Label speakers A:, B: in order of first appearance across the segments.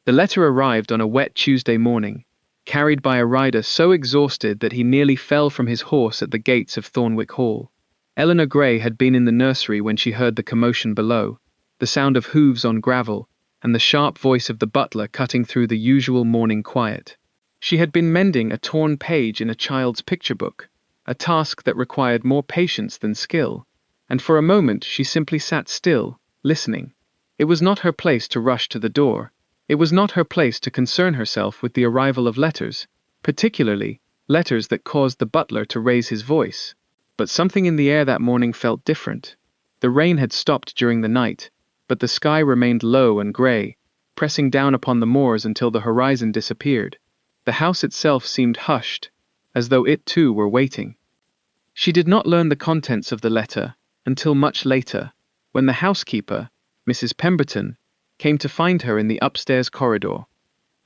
A: The letter arrived on a wet Tuesday morning, carried by a rider so exhausted that he nearly fell from his horse at the gates of Thornwick Hall. Eleanor Grey had been in the nursery when she heard the commotion below, the sound of hooves on gravel, and the sharp voice of the butler cutting through the usual morning quiet. She had been mending a torn page in a child's picture book, a task that required more patience than skill, and for a moment she simply sat still, listening. It was not her place to rush to the door. It was not her place to concern herself with the arrival of letters, particularly letters that caused the butler to raise his voice. But something in the air that morning felt different. The rain had stopped during the night, but the sky remained low and grey, pressing down upon the moors until the horizon disappeared. The house itself seemed hushed, as though it too were waiting. She did not learn the contents of the letter until much later, when the housekeeper, Mrs. Pemberton, came to find her in the upstairs corridor.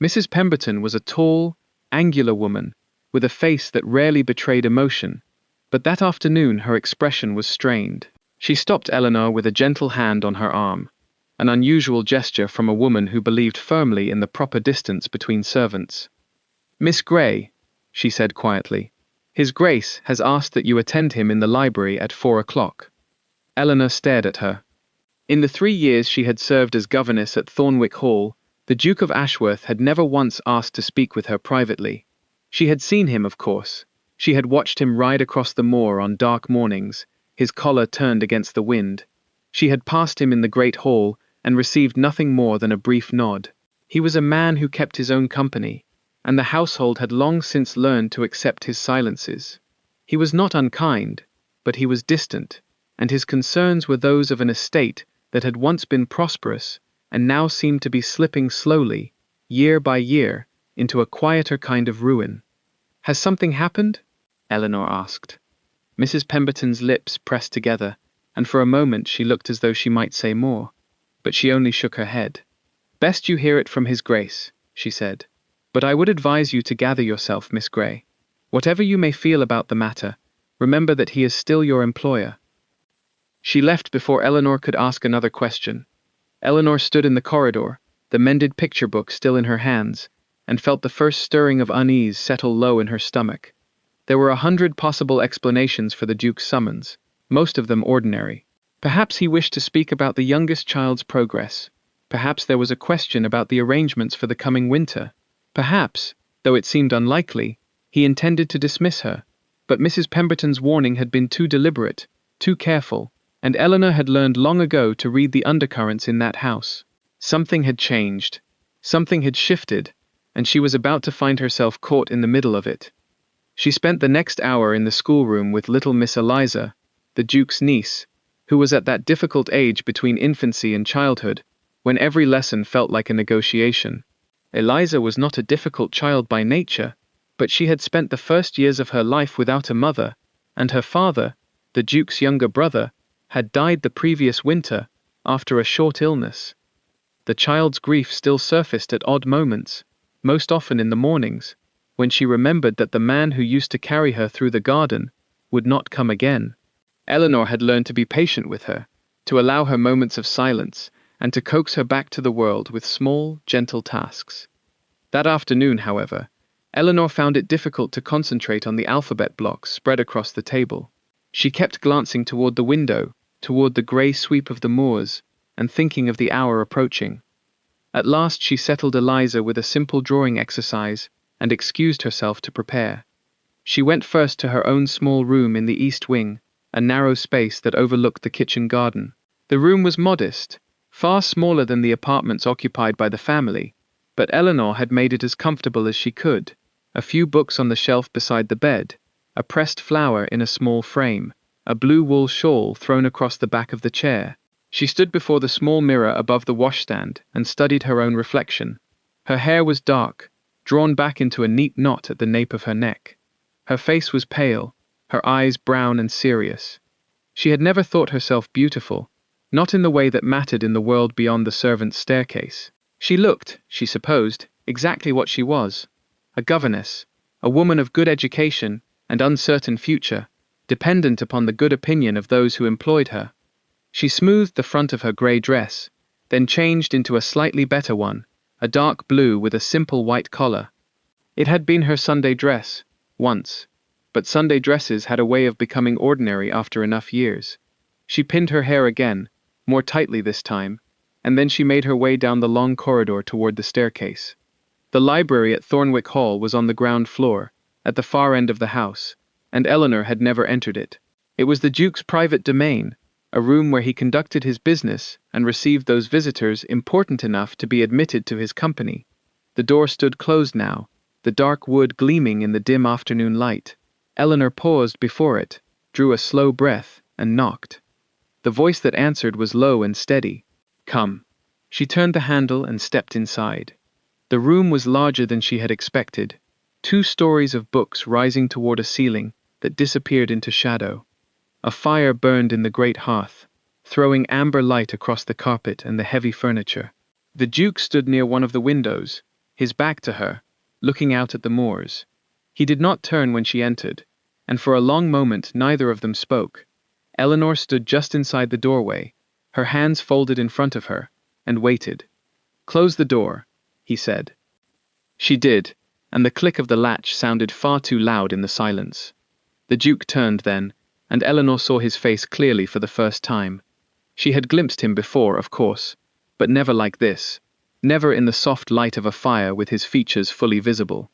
A: Mrs. Pemberton was a tall, angular woman, with a face that rarely betrayed emotion, but that afternoon her expression was strained. She stopped Eleanor with a gentle hand on her arm, an unusual gesture from a woman who believed firmly in the proper distance between servants. "Miss Grey," she said quietly, "His Grace has asked that you attend him in the library at 4 o'clock. Eleanor stared at her. In the 3 years she had served as governess at Thornwick Hall, the Duke of Ashworth had never once asked to speak with her privately. She had seen him, of course. She had watched him ride across the moor on dark mornings, his collar turned against the wind. She had passed him in the great hall and received nothing more than a brief nod. He was a man who kept his own company, and the household had long since learned to accept his silences. He was not unkind, but he was distant, and his concerns were those of an estate that had once been prosperous and now seemed to be slipping slowly, year by year, into a quieter kind of ruin. "Has something happened?" Eleanor asked. Mrs. Pemberton's lips pressed together, and for a moment she looked as though she might say more, but she only shook her head. "Best you hear it from His Grace," she said. "But I would advise you to gather yourself, Miss Grey. Whatever you may feel about the matter, remember that he is still your employer." She left before Eleanor could ask another question. Eleanor stood in the corridor, the mended picture book still in her hands, and felt the first stirring of unease settle low in her stomach. There were 100 possible explanations for the Duke's summons, most of them ordinary. Perhaps he wished to speak about the youngest child's progress. Perhaps there was a question about the arrangements for the coming winter. Perhaps, though it seemed unlikely, he intended to dismiss her. But Mrs. Pemberton's warning had been too deliberate, too careful, and Eleanor had learned long ago to read the undercurrents in that house. Something had changed, something had shifted, and she was about to find herself caught in the middle of it. She spent the next hour in the schoolroom with little Miss Eliza, the Duke's niece, who was at that difficult age between infancy and childhood, when every lesson felt like a negotiation. Eliza was not a difficult child by nature, but she had spent the first years of her life without a mother, and her father, the Duke's younger brother, had died the previous winter, after a short illness. The child's grief still surfaced at odd moments, most often in the mornings, when she remembered that the man who used to carry her through the garden would not come again. Eleanor had learned to be patient with her, to allow her moments of silence, and to coax her back to the world with small, gentle tasks. That afternoon, however, Eleanor found it difficult to concentrate on the alphabet blocks spread across the table. She kept glancing toward the window, toward the grey sweep of the moors, and thinking of the hour approaching. At last she settled Eliza with a simple drawing exercise and excused herself to prepare. She went first to her own small room in the east wing, a narrow space that overlooked the kitchen garden. The room was modest, far smaller than the apartments occupied by the family, but Eleanor had made it as comfortable as she could. A few books on the shelf beside the bed, a pressed flower in a small frame, a blue wool shawl thrown across the back of the chair. She stood before the small mirror above the washstand and studied her own reflection. Her hair was dark, drawn back into a neat knot at the nape of her neck. Her face was pale, her eyes brown and serious. She had never thought herself beautiful, not in the way that mattered in the world beyond the servants' staircase. She looked, she supposed, exactly what she was: a governess, a woman of good education and uncertain future, dependent upon the good opinion of those who employed her. She smoothed the front of her grey dress, then changed into a slightly better one, a dark blue with a simple white collar. It had been her Sunday dress, once, but Sunday dresses had a way of becoming ordinary after enough years. She pinned her hair again, more tightly this time, and then she made her way down the long corridor toward the staircase. The library at Thornwick Hall was on the ground floor, at the far end of the house, and Eleanor had never entered it. It was the Duke's private domain, a room where he conducted his business and received those visitors important enough to be admitted to his company. The door stood closed now, the dark wood gleaming in the dim afternoon light. Eleanor paused before it, drew a slow breath, and knocked. The voice that answered was low and steady. "Come." She turned the handle and stepped inside. The room was larger than she had expected, 2 stories of books rising toward a ceiling that disappeared into shadow. A fire burned in the great hearth, throwing amber light across the carpet and the heavy furniture. The Duke stood near one of the windows, his back to her, looking out at the moors. He did not turn when she entered, and for a long moment neither of them spoke. Eleanor stood just inside the doorway, her hands folded in front of her, and waited. "Close the door," he said. She did, and the click of the latch sounded far too loud in the silence. The Duke turned then, and Eleanor saw his face clearly for the first time. She had glimpsed him before, of course, but never like this, never in the soft light of a fire with his features fully visible.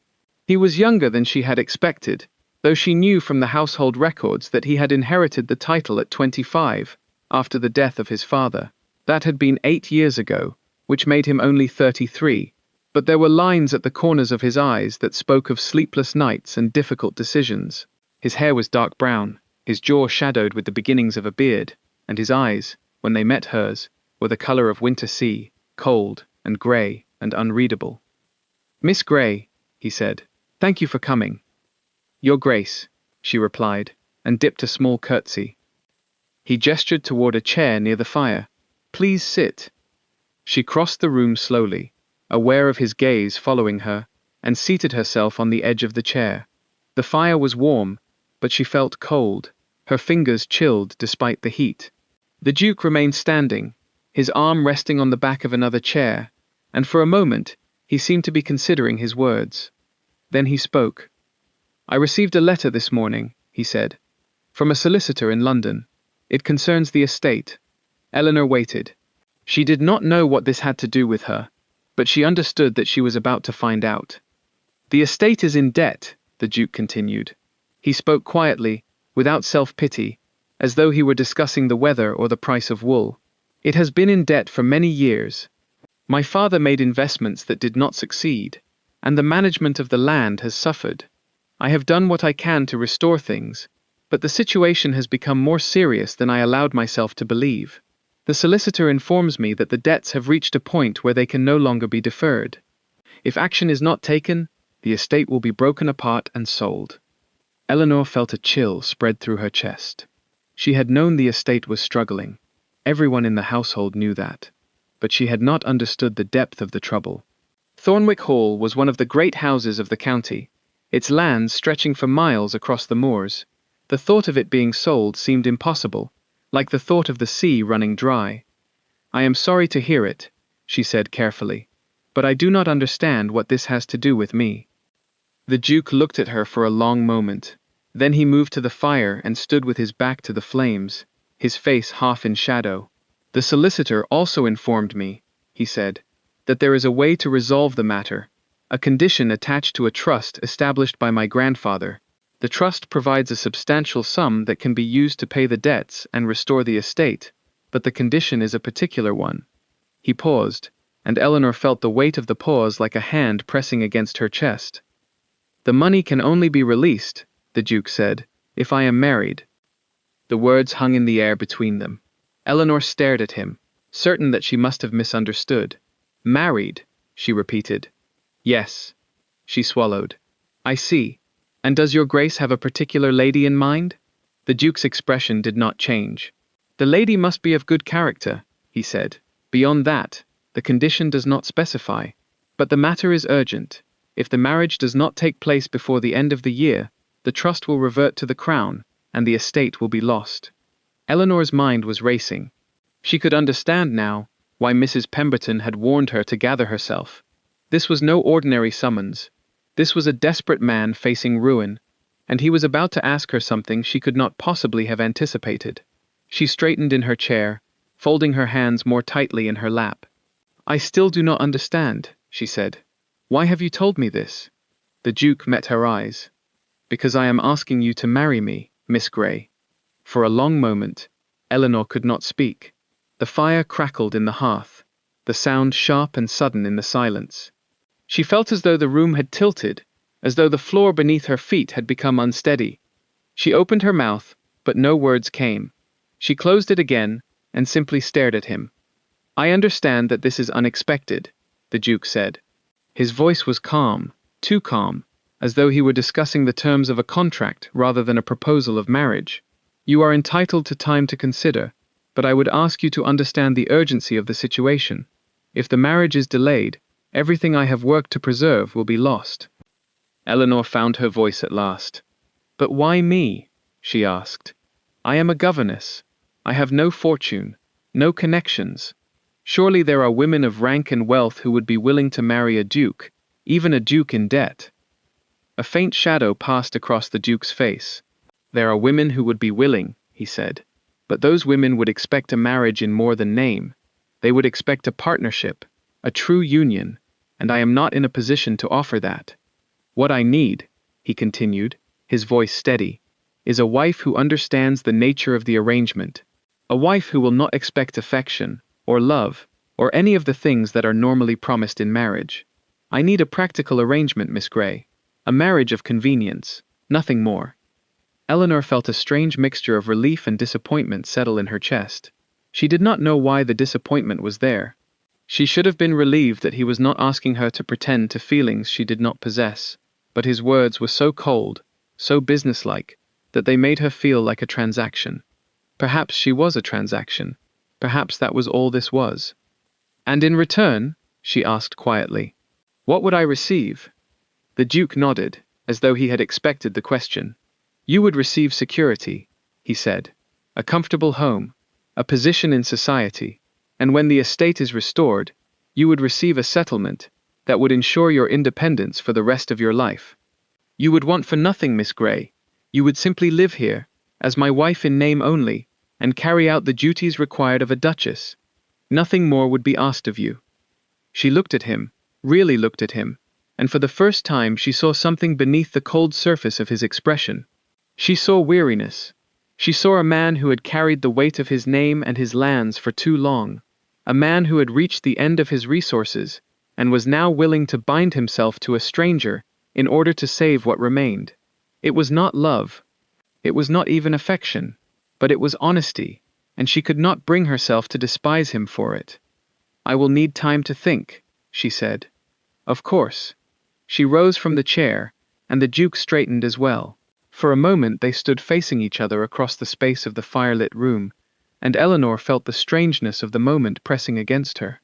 A: He was younger than she had expected, though she knew from the household records that he had inherited the title at 25, after the death of his father. That had been 8 years ago, which made him only 33, but there were lines at the corners of his eyes that spoke of sleepless nights and difficult decisions. His hair was dark brown, his jaw shadowed with the beginnings of a beard, and his eyes, when they met hers, were the color of winter sea, cold and grey and unreadable. "Miss Grey," he said, "thank you for coming." "Your Grace," she replied, and dipped a small curtsy. He gestured toward a chair near the fire. "Please sit." She crossed the room slowly, aware of his gaze following her, and seated herself on the edge of the chair. The fire was warm, but she felt cold, her fingers chilled despite the heat. The Duke remained standing, his arm resting on the back of another chair, and for a moment he seemed to be considering his words. Then he spoke. "I received a letter this morning," he said, "from a solicitor in London. It concerns the estate." Eleanor waited. She did not know what this had to do with her, but she understood that she was about to find out. "The estate is in debt," the Duke continued. He spoke quietly, without self-pity, as though he were discussing the weather or the price of wool. "It has been in debt for many years. My father made investments that did not succeed, and the management of the land has suffered. I have done what I can to restore things, but the situation has become more serious than I allowed myself to believe. The solicitor informs me that the debts have reached a point where they can no longer be deferred. If action is not taken, the estate will be broken apart and sold." Eleanor felt a chill spread through her chest. She had known the estate was struggling. Everyone in the household knew that. But she had not understood the depth of the trouble. Thornwick Hall was one of the great houses of the county, its lands stretching for miles across the moors. The thought of it being sold seemed impossible, like the thought of the sea running dry. "I am sorry to hear it," she said carefully, "but I do not understand what this has to do with me." The Duke looked at her for a long moment. Then he moved to the fire and stood with his back to the flames, his face half in shadow. "The solicitor also informed me," he said, "that there is a way to resolve the matter, a condition attached to a trust established by my grandfather. The trust provides a substantial sum that can be used to pay the debts and restore the estate, but the condition is a particular one." He paused, and Eleanor felt the weight of the pause like a hand pressing against her chest. "The money can only be released," the Duke said, "if I am married." The words hung in the air between them. Eleanor stared at him, certain that she must have misunderstood. "Married," she repeated. "Yes." She swallowed. "I see. And does your Grace have a particular lady in mind?" The Duke's expression did not change. "The lady must be of good character," he said. "Beyond that, the condition does not specify. But the matter is urgent. If the marriage does not take place before the end of the year, the trust will revert to the Crown, and the estate will be lost." Eleanor's mind was racing. She could understand now why Mrs. Pemberton had warned her to gather herself. This was no ordinary summons. This was a desperate man facing ruin, and he was about to ask her something she could not possibly have anticipated. She straightened in her chair, folding her hands more tightly in her lap. "I still do not understand," she said. "Why have you told me this?" The Duke met her eyes. "Because I am asking you to marry me, Miss Grey." For a long moment, Eleanor could not speak. The fire crackled in the hearth, the sound sharp and sudden in the silence. She felt as though the room had tilted, as though the floor beneath her feet had become unsteady. She opened her mouth, but no words came. She closed it again, and simply stared at him. "I understand that this is unexpected," the Duke said. His voice was calm, too calm, as though he were discussing the terms of a contract rather than a proposal of marriage. "You are entitled to time to consider, but I would ask you to understand the urgency of the situation. If the marriage is delayed, everything I have worked to preserve will be lost." Eleanor found her voice at last. "But why me?" she asked. "I am a governess. I have no fortune, no connections. Surely there are women of rank and wealth who would be willing to marry a duke, even a duke in debt." A faint shadow passed across the Duke's face. "There are women who would be willing," he said. "But those women would expect a marriage in more than name. They would expect a partnership, a true union, and I am not in a position to offer that. What I need," he continued, his voice steady, "is a wife who understands the nature of the arrangement. A wife who will not expect affection, or love, or any of the things that are normally promised in marriage. I need a practical arrangement, Miss Grey. A marriage of convenience, nothing more." Eleanor felt a strange mixture of relief and disappointment settle in her chest. She did not know why the disappointment was there. She should have been relieved that he was not asking her to pretend to feelings she did not possess, but his words were so cold, so businesslike, that they made her feel like a transaction. Perhaps she was a transaction. Perhaps that was all this was. "And in return?" she asked quietly. "What would I receive?" The Duke nodded, as though he had expected the question. "You would receive security," he said. "A comfortable home, a position in society, and when the estate is restored, you would receive a settlement that would ensure your independence for the rest of your life. You would want for nothing, Miss Grey. You would simply live here, as my wife in name only, and carry out the duties required of a duchess. Nothing more would be asked of you." She looked at him, really looked at him, and for the first time she saw something beneath the cold surface of his expression. She saw weariness. She saw a man who had carried the weight of his name and his lands for too long, a man who had reached the end of his resources, and was now willing to bind himself to a stranger in order to save what remained. It was not love. It was not even affection. But it was honesty, and she could not bring herself to despise him for it. "I will need time to think," she said. "Of course." She rose from the chair, and the Duke straightened as well. For a moment they stood facing each other across the space of the firelit room, and Eleanor felt the strangeness of the moment pressing against her.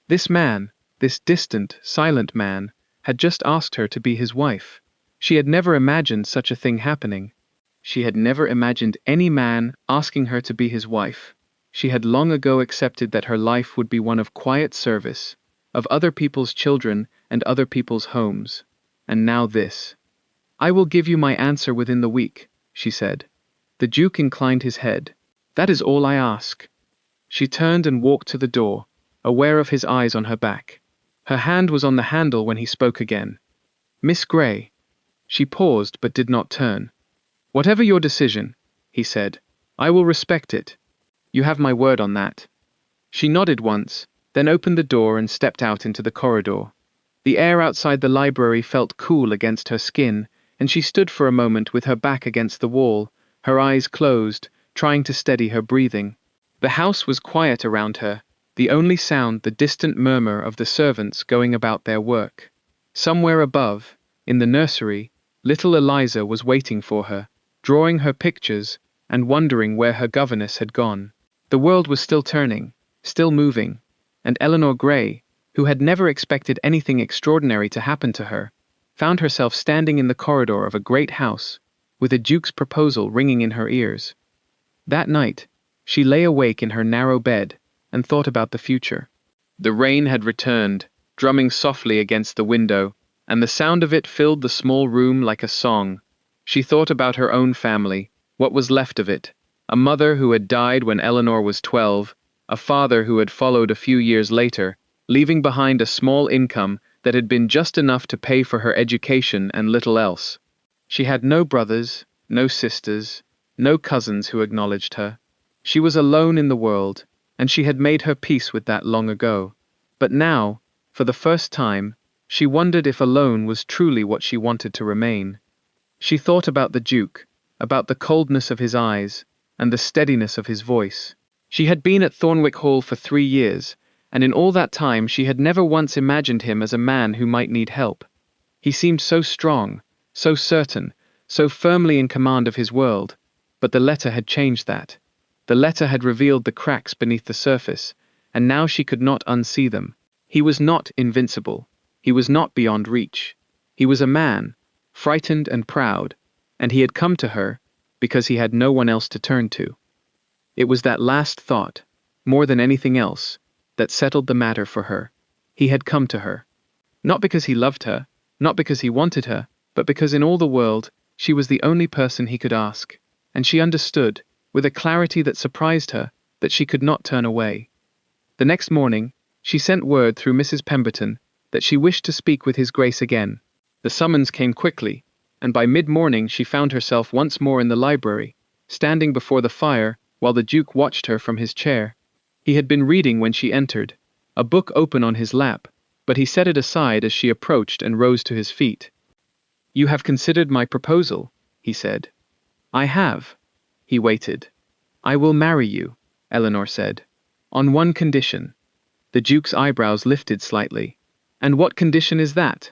A: This man, this distant, silent man, had just asked her to be his wife. She had never imagined such a thing happening. She had never imagined any man asking her to be his wife. She had long ago accepted that her life would be one of quiet service, of other people's children and other people's homes. And now this. "I will give you my answer within the week," she said. The Duke inclined his head. "That is all I ask." She turned and walked to the door, aware of his eyes on her back. Her hand was on the handle when he spoke again. "Miss Grey." She paused but did not turn. "Whatever your decision," he said, "I will respect it. You have my word on that." She nodded once, then opened the door and stepped out into the corridor. The air outside the library felt cool against her skin, and she stood for a moment with her back against the wall, her eyes closed, trying to steady her breathing. The house was quiet around her, the only sound the distant murmur of the servants going about their work. Somewhere above, in the nursery, little Eliza was waiting for her, drawing her pictures, and wondering where her governess had gone. The world was still turning, still moving, and Eleanor Grey, who had never expected anything extraordinary to happen to her, found herself standing in the corridor of a great house, with a duke's proposal ringing in her ears. That night, she lay awake in her narrow bed, and thought about the future. The rain had returned, drumming softly against the window, and the sound of it filled the small room like a song. She thought about her own family, what was left of it, a mother who had died when Eleanor was 12, a father who had followed a few years later, leaving behind a small income that had been just enough to pay for her education and little else. She had no brothers, no sisters, no cousins who acknowledged her. She was alone in the world, and she had made her peace with that long ago. But now, for the first time, she wondered if alone was truly what she wanted to remain. She thought about the Duke, about the coldness of his eyes, and the steadiness of his voice. She had been at Thornwick Hall for 3 years, and in all that time she had never once imagined him as a man who might need help. He seemed so strong, so certain, so firmly in command of his world, but the letter had changed that. The letter had revealed the cracks beneath the surface, and now she could not unsee them. He was not invincible. He was not beyond reach. He was a man, frightened and proud, and he had come to her because he had no one else to turn to. It was that last thought, more than anything else, that settled the matter for her. He had come to her. Not because he loved her, not because he wanted her, but because in all the world, she was the only person he could ask. And she understood, with a clarity that surprised her, that she could not turn away. The next morning, she sent word through Mrs. Pemberton that she wished to speak with His Grace again. The summons came quickly, and by mid-morning she found herself once more in the library, standing before the fire while the Duke watched her from his chair. He had been reading when she entered, a book open on his lap, but he set it aside as she approached and rose to his feet. "You have considered my proposal," he said. "I have." He waited. "I will marry you," Eleanor said. "On one condition." The Duke's eyebrows lifted slightly. "And what condition is that?"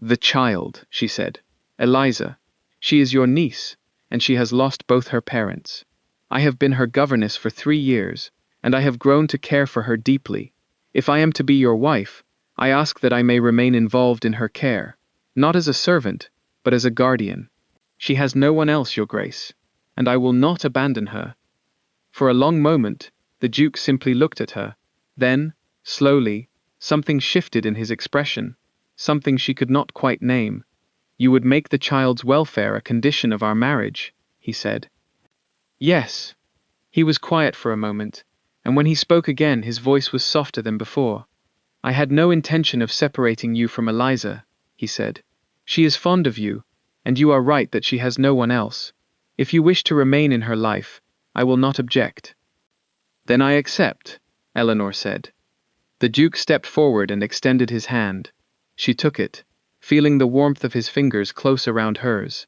A: "The child," she said. "Eliza. She is your niece, and she has lost both her parents. I have been her governess for 3 years, and I have grown to care for her deeply. If I am to be your wife, I ask that I may remain involved in her care, not as a servant, but as a guardian. She has no one else, Your Grace, and I will not abandon her." For a long moment, the Duke simply looked at her. Then, slowly, something shifted in his expression, something she could not quite name. "You would make the child's welfare a condition of our marriage," he said. "Yes." He was quiet for a moment, and when he spoke again his voice was softer than before. "I had no intention of separating you from Eliza," he said. "She is fond of you, and you are right that she has no one else. If you wish to remain in her life, I will not object." "Then I accept," Eleanor said. The Duke stepped forward and extended his hand. She took it, feeling the warmth of his fingers close around hers.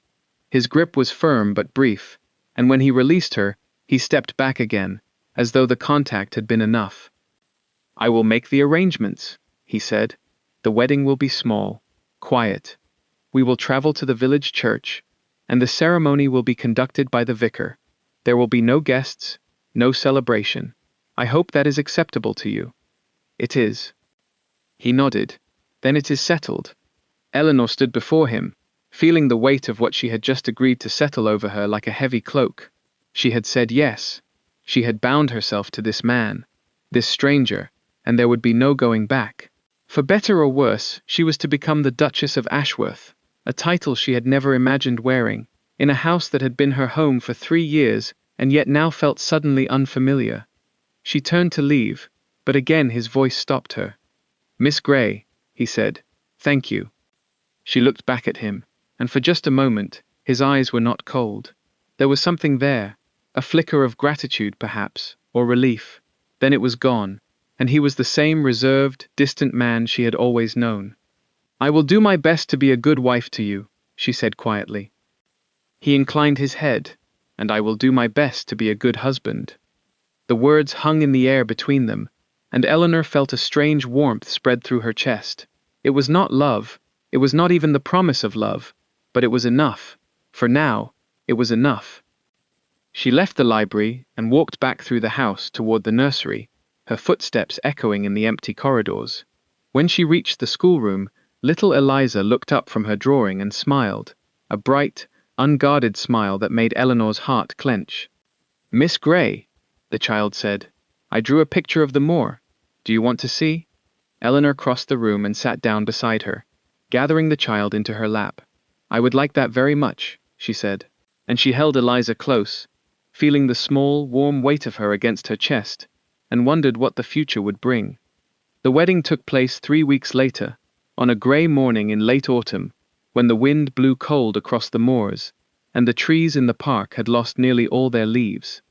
A: His grip was firm but brief, and when he released her, he stepped back again, as though the contact had been enough. "I will make the arrangements," he said. "The wedding will be small, quiet. We will travel to the village church, and the ceremony will be conducted by the vicar. There will be no guests, no celebration. I hope that is acceptable to you." "It is." He nodded. "Then it is settled." Eleanor stood before him, feeling the weight of what she had just agreed to settle over her like a heavy cloak. She had said yes. She had bound herself to this man, this stranger, and there would be no going back. For better or worse, she was to become the Duchess of Ashworth, a title she had never imagined wearing, in a house that had been her home for 3 years and yet now felt suddenly unfamiliar. She turned to leave, but again his voice stopped her. "Miss Grey," he said, "thank you." She looked back at him, and for just a moment, his eyes were not cold. There was something there, a flicker of gratitude perhaps, or relief. Then it was gone, and he was the same reserved, distant man she had always known. "I will do my best to be a good wife to you," she said quietly. He inclined his head, "And I will do my best to be a good husband." The words hung in the air between them, and Eleanor felt a strange warmth spread through her chest. It was not love, it was not even the promise of love, but it was enough. For now, it was enough. She left the library and walked back through the house toward the nursery, her footsteps echoing in the empty corridors. When she reached the schoolroom, little Eliza looked up from her drawing and smiled, a bright, unguarded smile that made Eleanor's heart clench. "Miss Grey," the child said, "I drew a picture of the moor. Do you want to see?" Eleanor crossed the room and sat down beside her, gathering the child into her lap. "I would like that very much," she said. And she held Eliza close, feeling the small, warm weight of her against her chest, and wondered what the future would bring. The wedding took place 3 weeks later, on a grey morning in late autumn, when the wind blew cold across the moors, and the trees in the park had lost nearly all their leaves.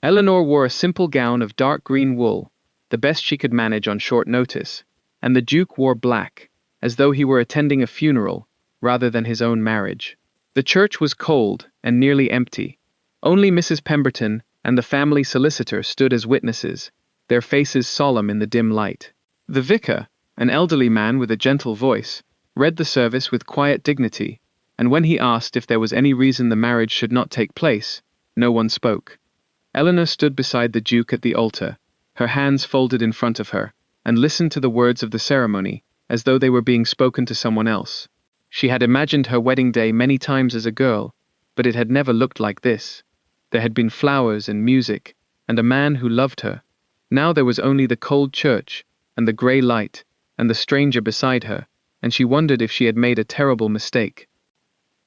A: Eleanor wore a simple gown of dark green wool, the best she could manage on short notice, and the Duke wore black, as though he were attending a funeral, rather than his own marriage. The church was cold and nearly empty. Only Mrs. Pemberton and the family solicitor stood as witnesses, their faces solemn in the dim light. The vicar, an elderly man with a gentle voice, read the service with quiet dignity, and when he asked if there was any reason the marriage should not take place, no one spoke. Eleanor stood beside the Duke at the altar, her hands folded in front of her, and listened to the words of the ceremony, as though they were being spoken to someone else. She had imagined her wedding day many times as a girl, but it had never looked like this. There had been flowers and music, and a man who loved her. Now there was only the cold church, and the grey light, and the stranger beside her, and she wondered if she had made a terrible mistake.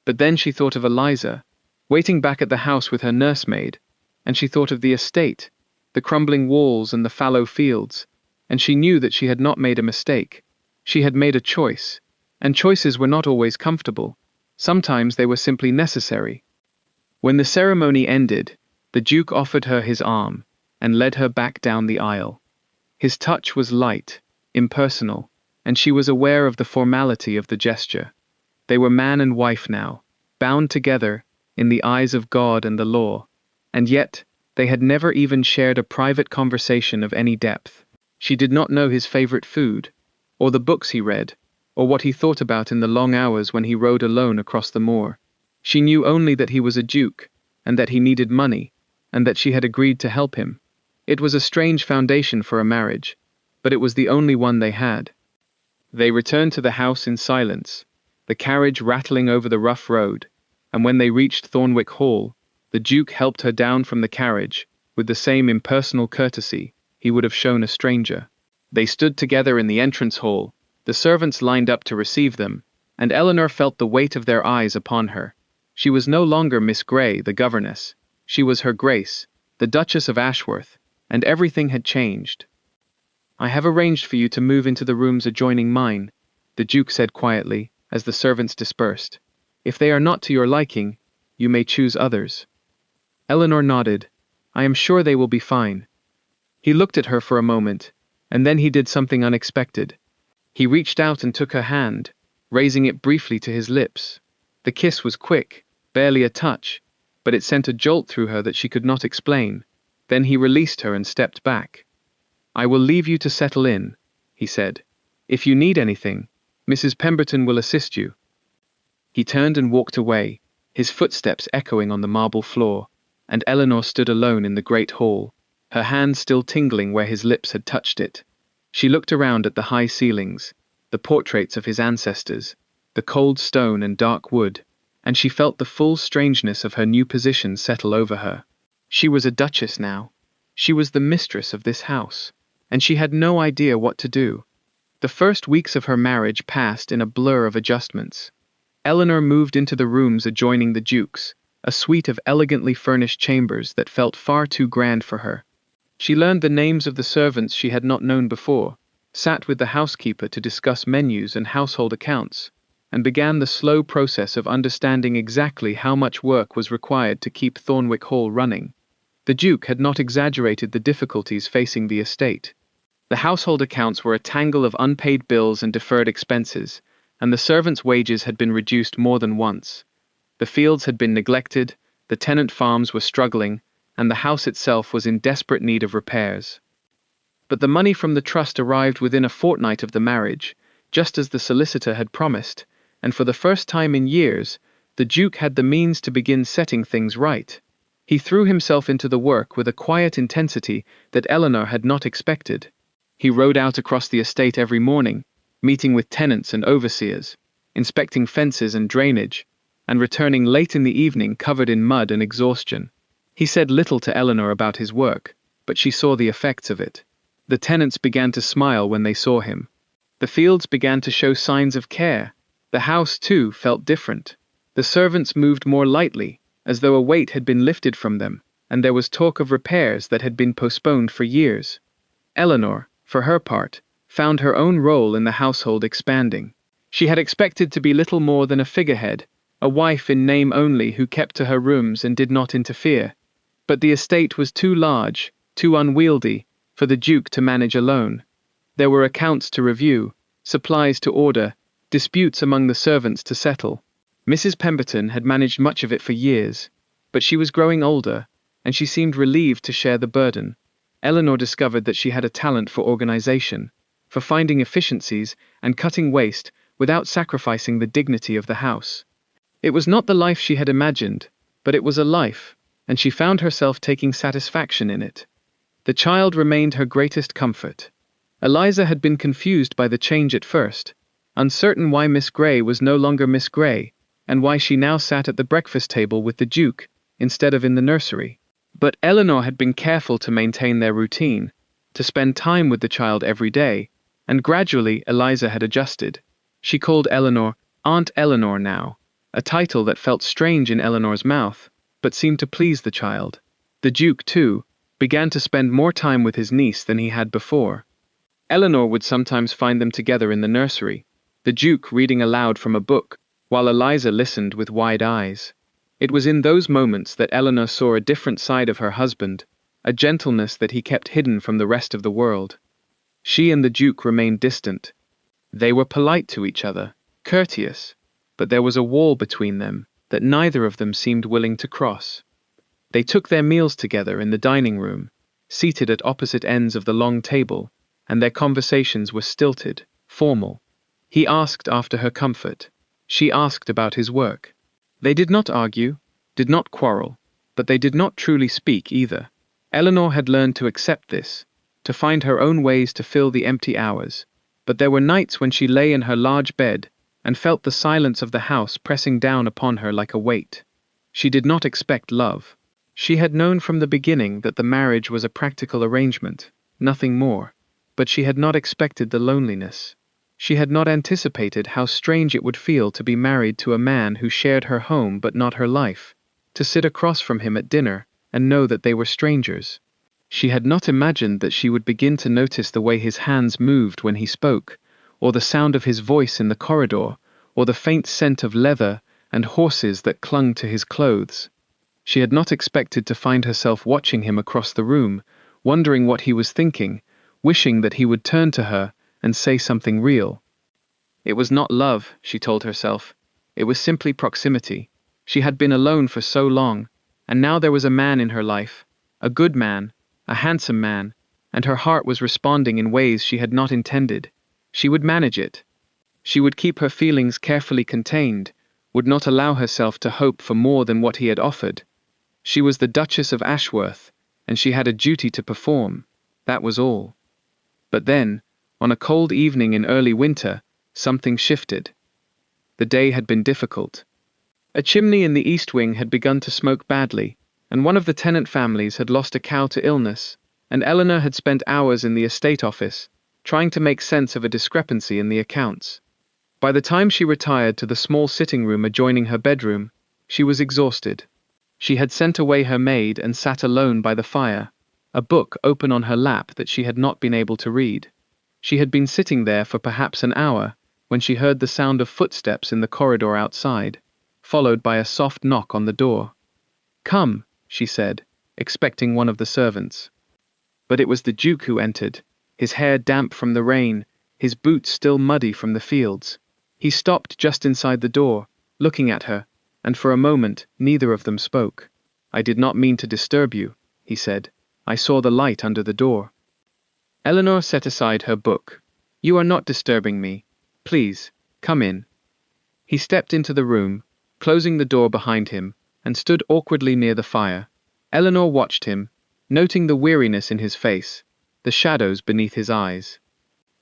A: But then she thought of Eliza, waiting back at the house with her nursemaid, and she thought of the estate, the crumbling walls and the fallow fields, and she knew that she had not made a mistake. She had made a choice, and choices were not always comfortable. Sometimes they were simply necessary. When the ceremony ended, the Duke offered her his arm, and led her back down the aisle. His touch was light, impersonal, and she was aware of the formality of the gesture. They were man and wife now, bound together in the eyes of God and the law, and yet they had never even shared a private conversation of any depth. She did not know his favorite food, or the books he read, or what he thought about in the long hours when he rode alone across the moor. She knew only that he was a duke, and that he needed money, and that she had agreed to help him. It was a strange foundation for a marriage, but it was the only one they had. They returned to the house in silence, the carriage rattling over the rough road, and when they reached Thornwick Hall, the Duke helped her down from the carriage, with the same impersonal courtesy he would have shown a stranger. They stood together in the entrance hall, the servants lined up to receive them, and Eleanor felt the weight of their eyes upon her. She was no longer Miss Grey, the governess. She was Her Grace, the Duchess of Ashworth, and everything had changed. "I have arranged for you to move into the rooms adjoining mine," the Duke said quietly, as the servants dispersed. "If they are not to your liking, you may choose others." Eleanor nodded. "I am sure they will be fine." He looked at her for a moment, and then he did something unexpected. He reached out and took her hand, raising it briefly to his lips. The kiss was quick, barely a touch, but it sent a jolt through her that she could not explain. Then he released her and stepped back. "I will leave you to settle in," he said. "If you need anything, Mrs. Pemberton will assist you." He turned and walked away, his footsteps echoing on the marble floor, and Eleanor stood alone in the great hall, her hand still tingling where his lips had touched it. She looked around at the high ceilings, the portraits of his ancestors, the cold stone and dark wood, and she felt the full strangeness of her new position settle over her. She was a duchess now. She was the mistress of this house, and she had no idea what to do. The first weeks of her marriage passed in a blur of adjustments. Eleanor moved into the rooms adjoining the Duke's, a suite of elegantly furnished chambers that felt far too grand for her. She learned the names of the servants she had not known before, sat with the housekeeper to discuss menus and household accounts, and began the slow process of understanding exactly how much work was required to keep Thornwick Hall running. The Duke had not exaggerated the difficulties facing the estate. The household accounts were a tangle of unpaid bills and deferred expenses, and the servants' wages had been reduced more than once. The fields had been neglected, the tenant farms were struggling, and the house itself was in desperate need of repairs. But the money from the trust arrived within a fortnight of the marriage, just as the solicitor had promised, and for the first time in years, the Duke had the means to begin setting things right. He threw himself into the work with a quiet intensity that Eleanor had not expected. He rode out across the estate every morning, meeting with tenants and overseers, inspecting fences and drainage, and returning late in the evening covered in mud and exhaustion. He said little to Eleanor about his work, but she saw the effects of it. The tenants began to smile when they saw him, The fields began to show signs of care. The house, too, felt different. The servants moved more lightly, as though a weight had been lifted from them, and there was talk of repairs that had been postponed for years. Eleanor, for her part, found her own role in the household expanding. She had expected to be little more than a figurehead, a wife in name only who kept to her rooms and did not interfere. But the estate was too large, too unwieldy, for the Duke to manage alone. There were accounts to review, supplies to order, disputes among the servants to settle. Mrs. Pemberton had managed much of it for years, but she was growing older, and she seemed relieved to share the burden. Eleanor discovered that she had a talent for organization, for finding efficiencies and cutting waste without sacrificing the dignity of the house. It was not the life she had imagined, but it was a life, and she found herself taking satisfaction in it. The child remained her greatest comfort. Eliza had been confused by the change at first, uncertain why Miss Grey was no longer Miss Grey, and why she now sat at the breakfast table with the Duke, instead of in the nursery. But Eleanor had been careful to maintain their routine, to spend time with the child every day, and gradually Eliza had adjusted. She called Eleanor Aunt Eleanor now, a title that felt strange in Eleanor's mouth, but seemed to please the child. The Duke, too, began to spend more time with his niece than he had before. Eleanor would sometimes find them together in the nursery, the Duke reading aloud from a book, while Eliza listened with wide eyes. It was in those moments that Eleanor saw a different side of her husband, a gentleness that he kept hidden from the rest of the world. She and the Duke remained distant. They were polite to each other, courteous, but there was a wall between them that neither of them seemed willing to cross. They took their meals together in the dining room, seated at opposite ends of the long table, and their conversations were stilted, formal. He asked after her comfort. She asked about his work. They did not argue, did not quarrel, but they did not truly speak either. Eleanor had learned to accept this, to find her own ways to fill the empty hours, but there were nights when she lay in her large bed and felt the silence of the house pressing down upon her like a weight. She did not expect love. She had known from the beginning that the marriage was a practical arrangement, nothing more, but she had not expected the loneliness. She had not anticipated how strange it would feel to be married to a man who shared her home but not her life, to sit across from him at dinner and know that they were strangers. She had not imagined that she would begin to notice the way his hands moved when he spoke, or the sound of his voice in the corridor, or the faint scent of leather and horses that clung to his clothes. She had not expected to find herself watching him across the room, wondering what he was thinking, wishing that he would turn to her and say something real. It was not love, she told herself. It was simply proximity. She had been alone for so long, and now there was a man in her life, a good man, a handsome man, and her heart was responding in ways she had not intended. She would manage it. She would keep her feelings carefully contained, would not allow herself to hope for more than what he had offered. She was the Duchess of Ashworth, and she had a duty to perform. That was all. But then, on a cold evening in early winter, something shifted. The day had been difficult. A chimney in the east wing had begun to smoke badly, and one of the tenant families had lost a cow to illness, and Eleanor had spent hours in the estate office, trying to make sense of a discrepancy in the accounts. By the time she retired to the small sitting room adjoining her bedroom, she was exhausted. She had sent away her maid and sat alone by the fire, a book open on her lap that she had not been able to read. She had been sitting there for perhaps an hour when she heard the sound of footsteps in the corridor outside, followed by a soft knock on the door. "Come," she said, expecting one of the servants. But it was the Duke who entered, his hair damp from the rain, his boots still muddy from the fields. He stopped just inside the door, looking at her, and for a moment neither of them spoke. "I did not mean to disturb you," he said. "I saw the light under the door." Eleanor set aside her book. "You are not disturbing me. Please, come in." He stepped into the room, closing the door behind him, and stood awkwardly near the fire. Eleanor watched him, noting the weariness in his face, the shadows beneath his eyes.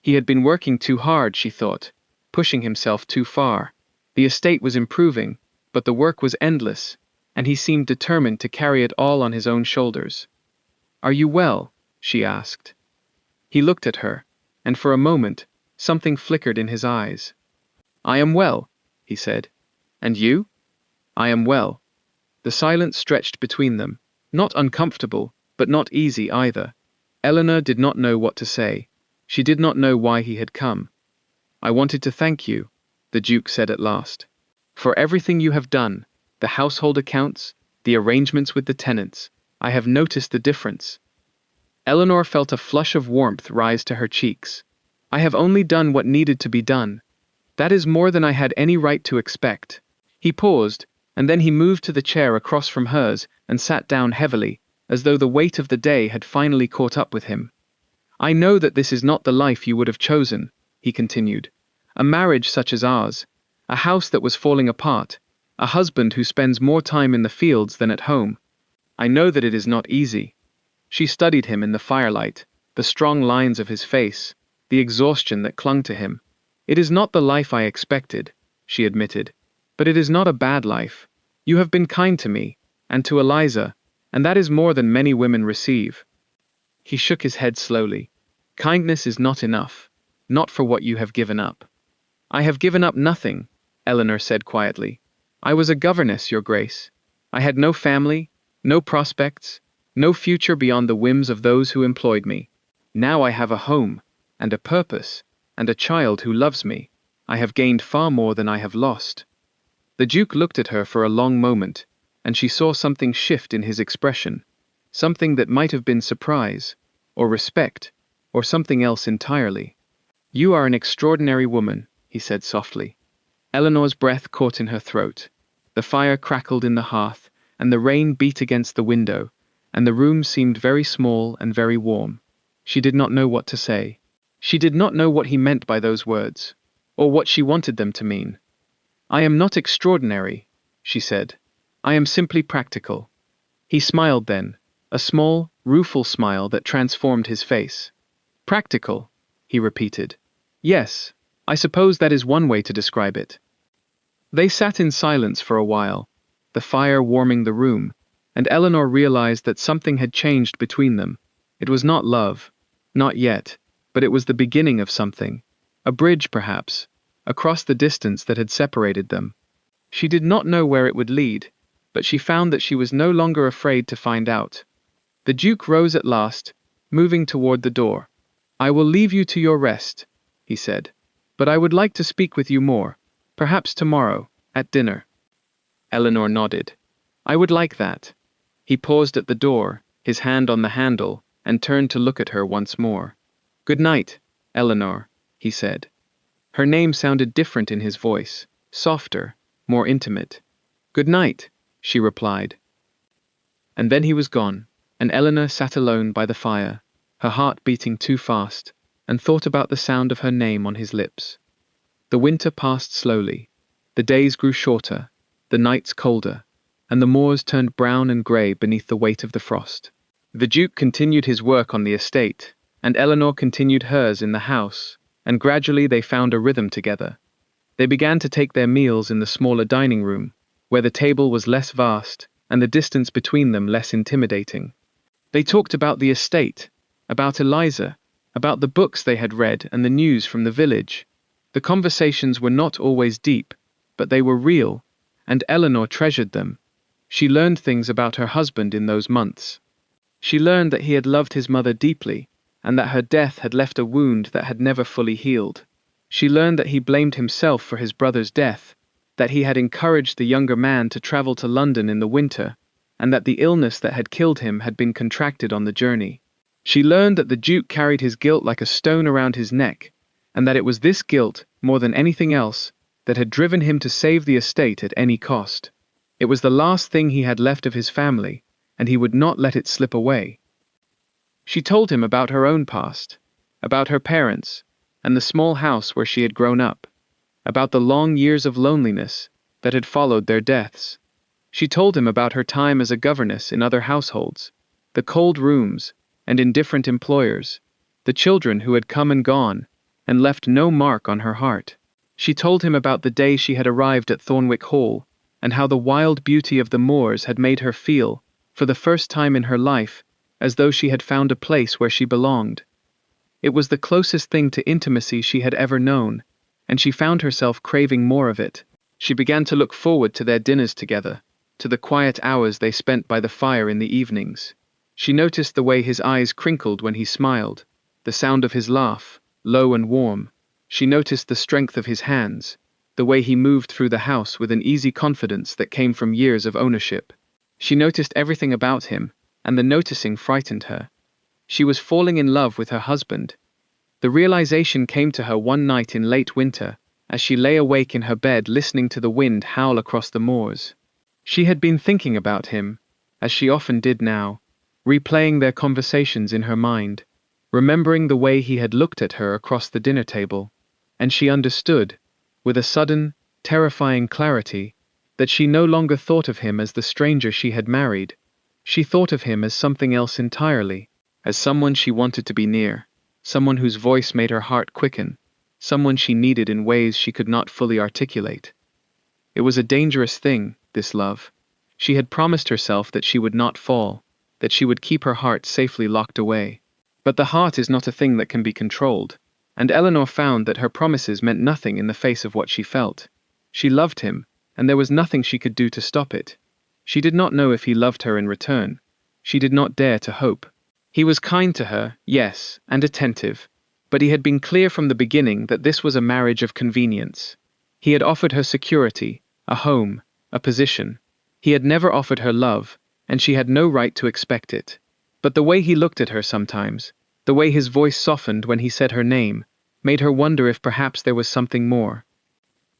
A: He had been working too hard, she thought, pushing himself too far. The estate was improving, but the work was endless, and he seemed determined to carry it all on his own shoulders. "Are you well?" she asked. He looked at her, and for a moment, Something flickered in his eyes. "I am well," he said. "And you?" "I am well." The silence stretched between them, not uncomfortable, but not easy either. Eleanor did not know what to say. She did not know why he had come. "I wanted to thank you," the Duke said at last, "for everything you have done, the household accounts, the arrangements with the tenants. I have noticed the difference." Eleanor felt a flush of warmth rise to her cheeks. "I have only done what needed to be done. That is more than I had any right to expect." He paused, and then he moved to the chair across from hers and sat down heavily, as though the weight of the day had finally caught up with him. "I know that this is not the life you would have chosen," he continued. "A marriage such as ours, a house that was falling apart, a husband who spends more time in the fields than at home. I know that it is not easy." She studied him in the firelight, the strong lines of his face, the exhaustion that clung to him. "It is not the life I expected," she admitted. "But it is not a bad life. You have been kind to me, and to Eliza, and that is more than many women receive." He shook his head slowly. "Kindness is not enough, not for what you have given up." "I have given up nothing," Eleanor said quietly. "I was a governess, Your Grace. I had no family, no prospects, no future beyond the whims of those who employed me. Now I have a home, and a purpose, and a child who loves me. I have gained far more than I have lost." The Duke looked at her for a long moment, and she saw something shift in his expression, something that might have been surprise, or respect, or something else entirely. "You are an extraordinary woman," he said softly. Eleanor's breath caught in her throat. The fire crackled in the hearth, and the rain beat against the window, and the room seemed very small and very warm. She did not know what to say. She did not know what he meant by those words, or what she wanted them to mean. "I am not extraordinary," she said. "I am simply practical." He smiled then, a small, rueful smile that transformed his face. "Practical," he repeated. "Yes, I suppose that is one way to describe it." They sat in silence for a while, the fire warming the room, and Eleanor realized that something had changed between them. It was not love, not yet, but it was the beginning of something, a bridge perhaps, across the distance that had separated them. She did not know where it would lead, but she found that she was no longer afraid to find out. The Duke rose at last, moving toward the door. "I will leave you to your rest," he said. "But I would like to speak with you more, perhaps tomorrow, at dinner." Eleanor nodded. "I would like that." He paused at the door, his hand on the handle, and turned to look at her once more. "Good night, Eleanor," he said. Her name sounded different in his voice, softer, more intimate. "Good night," she replied. And then he was gone, and Eleanor sat alone by the fire, her heart beating too fast, and thought about the sound of her name on his lips. The winter passed slowly. The days grew shorter, the nights colder, and the moors turned brown and grey beneath the weight of the frost. The Duke continued his work on the estate, and Eleanor continued hers in the house, and gradually they found a rhythm together. They began to take their meals in the smaller dining room, where the table was less vast, and the distance between them less intimidating. They talked about the estate, about Eliza, about the books they had read and the news from the village. The conversations were not always deep, but they were real, and Eleanor treasured them. She learned things about her husband in those months. She learned that he had loved his mother deeply, and that her death had left a wound that had never fully healed. She learned that he blamed himself for his brother's death, that he had encouraged the younger man to travel to London in the winter, and that the illness that had killed him had been contracted on the journey. She learned that the Duke carried his guilt like a stone around his neck, and that it was this guilt, more than anything else, that had driven him to save the estate at any cost. It was the last thing he had left of his family, and he would not let it slip away. She told him about her own past, about her parents, and the small house where she had grown up, about the long years of loneliness that had followed their deaths. She told him about her time as a governess in other households, the cold rooms, and in different employers, the children who had come and gone, and left no mark on her heart. She told him about the day she had arrived at Thornwick Hall, and how the wild beauty of the moors had made her feel, for the first time in her life, as though she had found a place where she belonged. It was the closest thing to intimacy she had ever known, and she found herself craving more of it. She began to look forward to their dinners together, to the quiet hours they spent by the fire in the evenings. She noticed the way his eyes crinkled when he smiled, the sound of his laugh, low and warm. She noticed the strength of his hands, the way he moved through the house with an easy confidence that came from years of ownership. She noticed everything about him, and the noticing frightened her. She was falling in love with her husband. The realization came to her one night in late winter, as she lay awake in her bed listening to the wind howl across the moors. She had been thinking about him, as she often did now, replaying their conversations in her mind, remembering the way he had looked at her across the dinner table, and she understood, with a sudden, terrifying clarity, that she no longer thought of him as the stranger she had married. She thought of him as something else entirely, as someone she wanted to be near, someone whose voice made her heart quicken, someone she needed in ways she could not fully articulate. It was a dangerous thing, this love. She had promised herself that she would not fall, that she would keep her heart safely locked away. But the heart is not a thing that can be controlled, and Eleanor found that her promises meant nothing in the face of what she felt. She loved him, and there was nothing she could do to stop it. She did not know if he loved her in return. She did not dare to hope. He was kind to her, yes, and attentive, but he had been clear from the beginning that this was a marriage of convenience. He had offered her security, a home, a position. He had never offered her love, and she had no right to expect it. But the way he looked at her sometimes, the way his voice softened when he said her name, made her wonder if perhaps there was something more.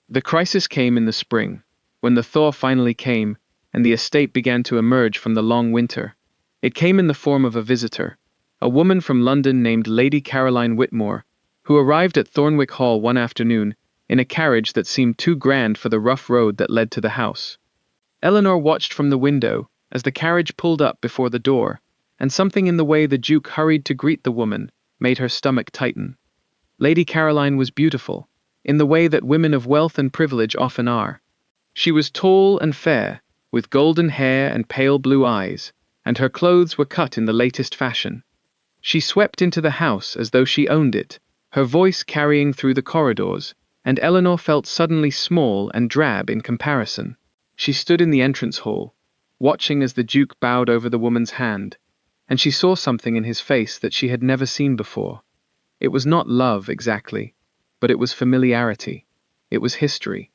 A: The crisis came in the spring, when the thaw finally came, and the estate began to emerge from the long winter. It came in the form of a visitor, a woman from London named Lady Caroline Whitmore, who arrived at Thornwick Hall one afternoon, in a carriage that seemed too grand for the rough road that led to the house. Eleanor watched from the window, as the carriage pulled up before the door, and something in the way the Duke hurried to greet the woman made her stomach tighten. Lady Caroline was beautiful, in the way that women of wealth and privilege often are. She was tall and fair, with golden hair and pale blue eyes, and her clothes were cut in the latest fashion. She swept into the house as though she owned it, her voice carrying through the corridors, and Eleanor felt suddenly small and drab in comparison. She stood in the entrance hall, watching as the Duke bowed over the woman's hand, and she saw something in his face that she had never seen before. It was not love exactly, but it was familiarity. It was history.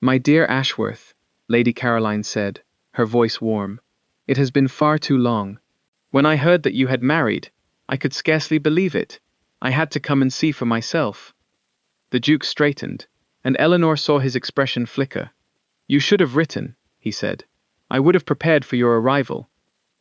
A: "My dear Ashworth," Lady Caroline said, her voice warm, "it has been far too long. When I heard that you had married, I could scarcely believe it. I had to come and see for myself." The Duke straightened, and Eleanor saw his expression flicker. "You should have written," he said. "I would have prepared for your arrival."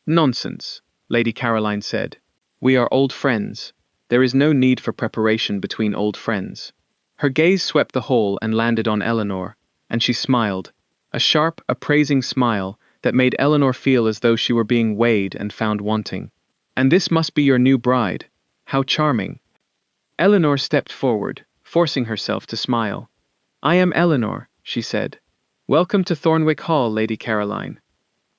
A: "Nonsense," Lady Caroline said. "We are old friends. There is no need for preparation between old friends." Her gaze swept the hall and landed on Eleanor, and she smiled, a sharp, appraising smile that made Eleanor feel as though she were being weighed and found wanting. "And this must be your new bride. How charming." Eleanor stepped forward, forcing herself to smile. "I am Eleanor," she said. "Welcome to Thornwick Hall, Lady Caroline."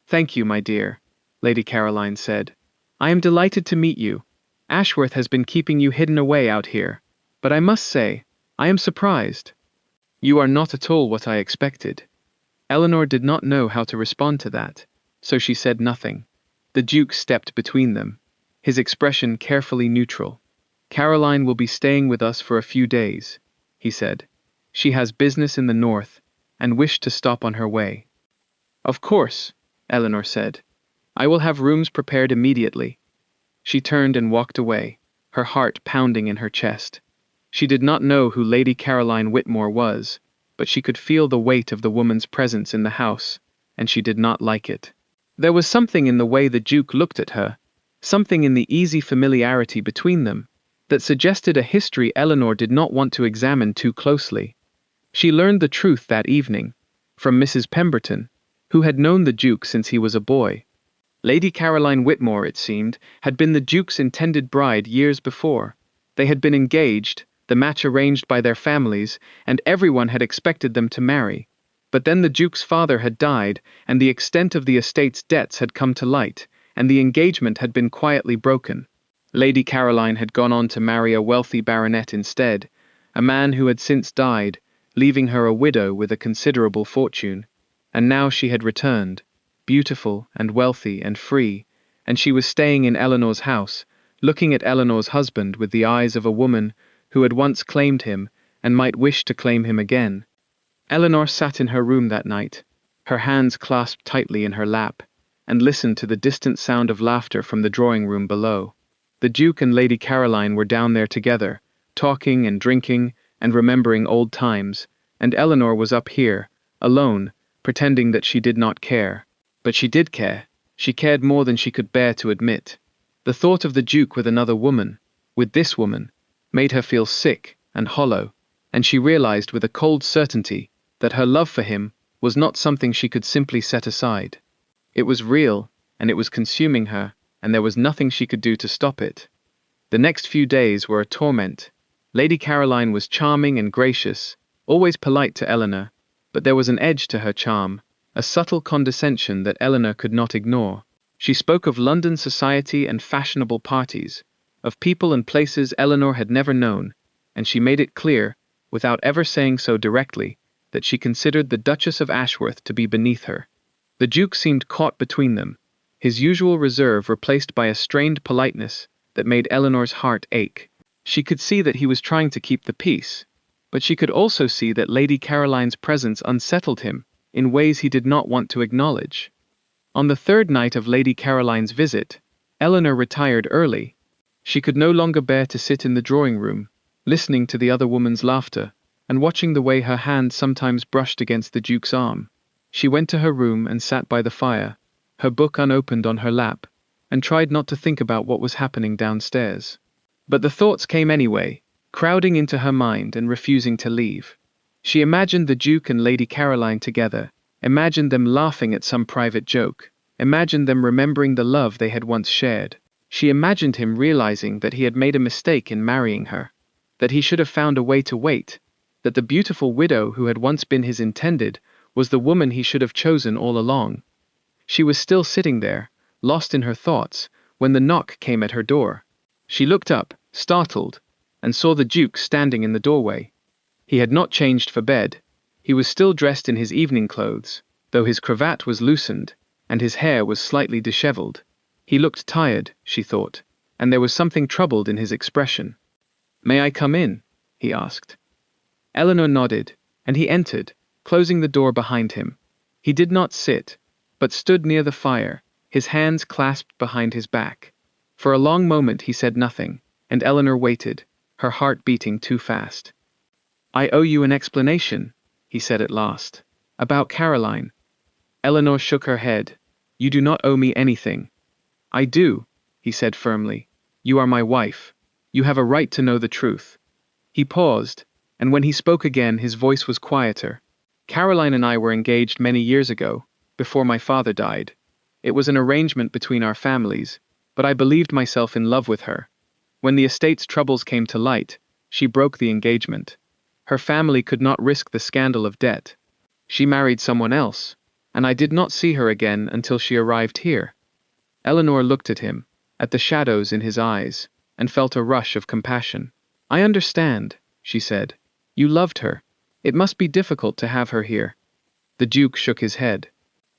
A: "Thank you, my dear," Lady Caroline said. "I am delighted to meet you. Ashworth has been keeping you hidden away out here, but I must say, I am surprised. You are not at all what I expected." Eleanor did not know how to respond to that, so she said nothing. The Duke stepped between them, his expression carefully neutral. "Caroline will be staying with us for a few days," he said. "She has business in the north, and wished to stop on her way." "Of course," Eleanor said. "I will have rooms prepared immediately." She turned and walked away, her heart pounding in her chest. She did not know who Lady Caroline Whitmore was, but she could feel the weight of the woman's presence in the house, and she did not like it. There was something in the way the Duke looked at her, something in the easy familiarity between them, that suggested a history Eleanor did not want to examine too closely. She learned the truth that evening, from Mrs. Pemberton, who had known the Duke since he was a boy. Lady Caroline Whitmore, it seemed, had been the Duke's intended bride years before. They had been engaged, the match arranged by their families, and everyone had expected them to marry. But then the Duke's father had died, and the extent of the estate's debts had come to light, and the engagement had been quietly broken. Lady Caroline had gone on to marry a wealthy baronet instead, a man who had since died, leaving her a widow with a considerable fortune. And now she had returned, beautiful and wealthy and free, and she was staying in Eleanor's house, looking at Eleanor's husband with the eyes of a woman who had once claimed him and might wish to claim him again. Eleanor sat in her room that night, her hands clasped tightly in her lap, and listened to the distant sound of laughter from the drawing room below. The Duke and Lady Caroline were down there together, talking and drinking and remembering old times, and Eleanor was up here, alone, pretending that she did not care. But she did care. She cared more than she could bear to admit. The thought of the Duke with another woman, with this woman, made her feel sick and hollow, and she realized with a cold certainty that her love for him was not something she could simply set aside. It was real, and it was consuming her, and there was nothing she could do to stop it. The next few days were a torment. Lady Caroline was charming and gracious, always polite to Eleanor, but there was an edge to her charm, a subtle condescension that Eleanor could not ignore. She spoke of London society and fashionable parties, of people and places Eleanor had never known, and she made it clear, without ever saying so directly, that she considered the Duchess of Ashworth to be beneath her. The Duke seemed caught between them, his usual reserve replaced by a strained politeness that made Eleanor's heart ache. She could see that he was trying to keep the peace, but she could also see that Lady Caroline's presence unsettled him in ways he did not want to acknowledge. On the third night of Lady Caroline's visit, Eleanor retired early. She could no longer bear to sit in the drawing room, listening to the other woman's laughter, and watching the way her hand sometimes brushed against the Duke's arm. She went to her room and sat by the fire, her book unopened on her lap, and tried not to think about what was happening downstairs. But the thoughts came anyway, crowding into her mind and refusing to leave. She imagined the Duke and Lady Caroline together, imagined them laughing at some private joke, imagined them remembering the love they had once shared. She imagined him realizing that he had made a mistake in marrying her, that he should have found a way to wait, that the beautiful widow who had once been his intended was the woman he should have chosen all along. She was still sitting there, lost in her thoughts, when the knock came at her door. She looked up, startled, and saw the Duke standing in the doorway. He had not changed for bed. He was still dressed in his evening clothes, though his cravat was loosened, and his hair was slightly disheveled. He looked tired, she thought, and there was something troubled in his expression. "May I come in?" he asked. Eleanor nodded, and he entered, closing the door behind him. He did not sit, but stood near the fire, his hands clasped behind his back. For a long moment he said nothing, and Eleanor waited, her heart beating too fast. "I owe you an explanation," he said at last. "About Caroline." Eleanor shook her head. "You do not owe me anything." "I do," he said firmly. "You are my wife. You have a right to know the truth." He paused, and when he spoke again his voice was quieter. "Caroline and I were engaged many years ago, before my father died. It was an arrangement between our families, but I believed myself in love with her. When the estate's troubles came to light, she broke the engagement. Her family could not risk the scandal of debt. She married someone else, and I did not see her again until she arrived here." Eleanor looked at him, at the shadows in his eyes, and felt a rush of compassion. "I understand," she said. "You loved her. It must be difficult to have her here." The Duke shook his head.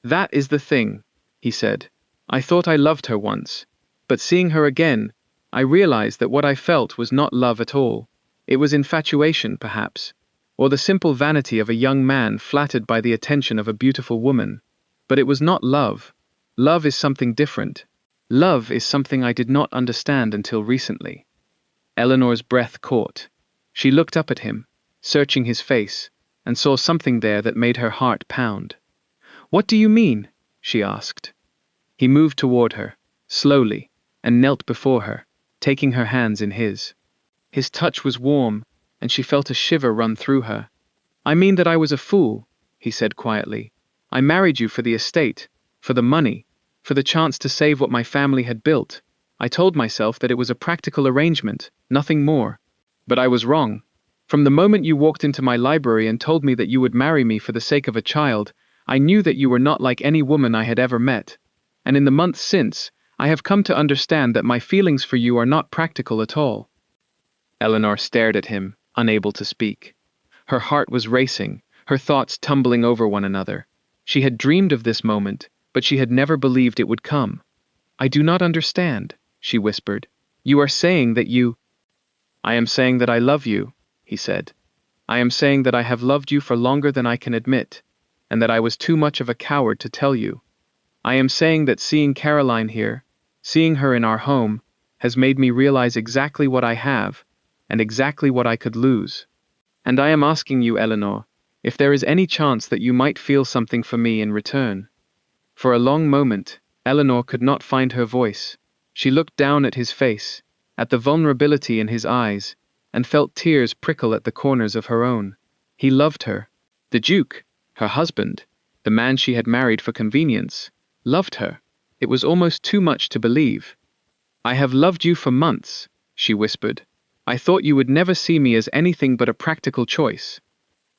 A: "That is the thing," he said. "I thought I loved her once, but seeing her again, I realized that what I felt was not love at all. It was infatuation, perhaps, or the simple vanity of a young man flattered by the attention of a beautiful woman. But it was not love. Love is something different. Love is something I did not understand until recently." Eleanor's breath caught. She looked up at him, searching his face, and saw something there that made her heart pound. "What do you mean?" she asked. He moved toward her, slowly, and knelt before her, taking her hands in his. His touch was warm, and she felt a shiver run through her. "I mean that I was a fool," he said quietly. "I married you for the estate, for the money, for the chance to save what my family had built. I told myself that it was a practical arrangement, nothing more. But I was wrong. From the moment you walked into my library and told me that you would marry me for the sake of a child, I knew that you were not like any woman I had ever met. And in the months since, I have come to understand that my feelings for you are not practical at all." Eleanor stared at him, unable to speak. Her heart was racing, her thoughts tumbling over one another. She had dreamed of this moment, but she had never believed it would come. "I do not understand," she whispered. "You are saying that you—" "I am saying that I love you," he said. "I am saying that I have loved you for longer than I can admit, and that I was too much of a coward to tell you. I am saying that seeing Caroline here, seeing her in our home, has made me realize exactly what I have, and exactly what I could lose. And I am asking you, Eleanor, if there is any chance that you might feel something for me in return." For a long moment, Eleanor could not find her voice. She looked down at his face, at the vulnerability in his eyes, and felt tears prickle at the corners of her own. He loved her. The Duke, her husband, the man she had married for convenience, loved her. It was almost too much to believe. "I have loved you for months," she whispered. "I thought you would never see me as anything but a practical choice."